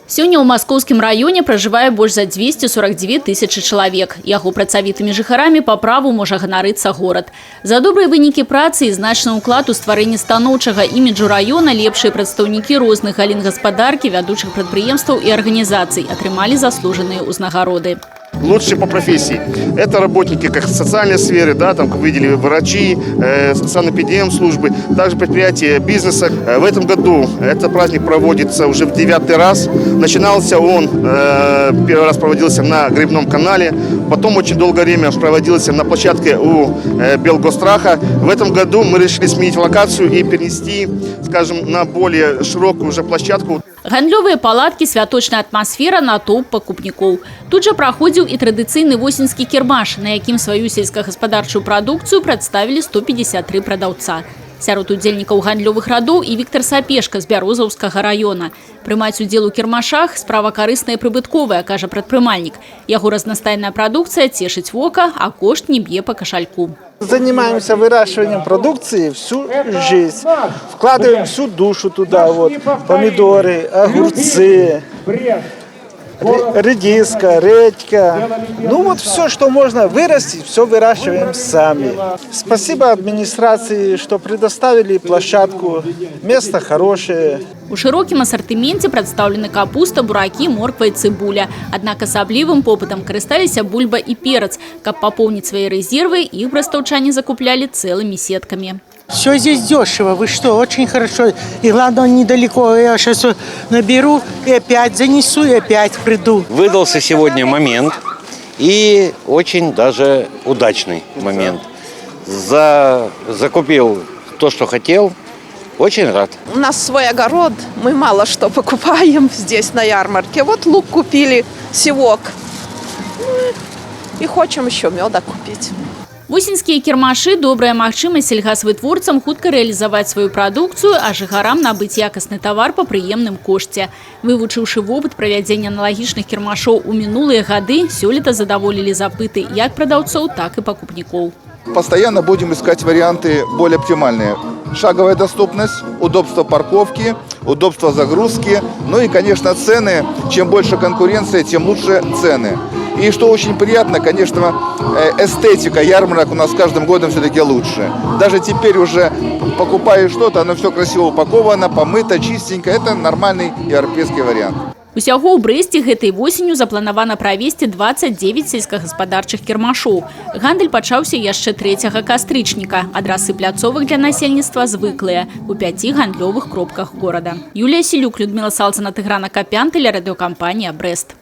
Сёння ў маскоўскім раёне пражывае больш за 249 тысячы чалавек. Яго працавітымі жыхарамі па праву можа ганарыцца горад. За добрыя вынікі працы і значны ўклад у стварэнне станоўчага іміджу раёна лепшыя прадстаўнікі розных галін гаспадаркі, вядучых прадпрыемстваў і арганізацый атрымалі заслужаныя ўзнагароды. Лучшие по профессии. Это работники как социальной сферы, да, там, как видели, врачи, санэпидемслужбы, также предприятия бизнеса. В этом году этот праздник проводится уже в 9-й раз. Начинался он, первый раз проводился на Грибном канале, потом очень долгое время проводился на площадке у Белгостраха. В этом году мы решили сменить локацию и перенести, скажем, на более широкую уже площадку. Гандлёвыя палаткі, святочная атмасфера, натоўп пакупнікоў. Тут жа праходзіў і традыцыйны восеньскі кірмаш, на якім сваю сельскагаспадарчую прадукцыю прадставілі 153 прадаўца. Сярод удзельнікаў гандлёвых радоў і Віктор Сапешка з Бярозаўскага раёна. Прымаць удзел у кірмашах справа карысная і прыбытковая, кажа прадпрымальнік. Яго разнастайная прадукцыя цешыць вока, а кошт не б'е па кашальку. Занимаемся выращиванием продукции всю жизнь. Вкладываем всю душу туда. Вот, помидоры, огурцы, редиска, редька. Ну вот все, что можно вырастить, все выращиваем сами. Спасибо администрации, что предоставили площадку. Место хорошее. У шырокім асартыменце прадстаўлены капуста, буракі, морква і цыбуля. Аднак асаблівым попытам карысталіся бульба і перац. Каб папоўніць свае рэзервы, іх брастаўчане закуплялі цэлымі сеткамі. Все здесь дешево, вы что, очень хорошо. И главное, недалеко. Я сейчас наберу и опять занесу, и опять приду. Выдался сегодня момент, и очень даже удачный момент. Закупил то, что хотел. Очень рад. У нас свой огород, мы мало что покупаем здесь на ярмарке. Вот лук купили, севок. И хотим еще меда купить. Восеньскія кірмашы – добрая магчымасць сельгасвытворцам хутка рэалізаваць сваю прадукцыю, а жыхарам набыць якасны тавар па прыемным кошце. Вывучыўшы вопыт правядзення аналагічных кірмашоў у мінулыя гады, сёлета задаволілі запыты як прадаўцоў, так і пакупнікоў. Постоянно будем искать варианты более оптимальные. Шаговая доступность, удобство парковки, удобство загрузки, ну и, конечно, цены. Чем больше конкуренции, тем лучше цены. И что очень приятно, конечно, эстетика ярмарок у нас с каждым годом все-таки лучше. Даже теперь уже покупаешь что-то, оно все красиво упаковано, помыто, чистенько. Это нормальный европейский вариант. Усяго ў Брэсце гэтай восенню запланавана правесці 29 сельскагаспадарчых кірмашоў. Гандаль пачаўся яшчэ 3 кастрычніка. Адрасы пляцовых для насельніцтва звыклыя у 5 гандлёвых кропках горада. Юлія Селюк, Людмила Салцина, Тыгран Акапян, телерадиокомпания «Брест».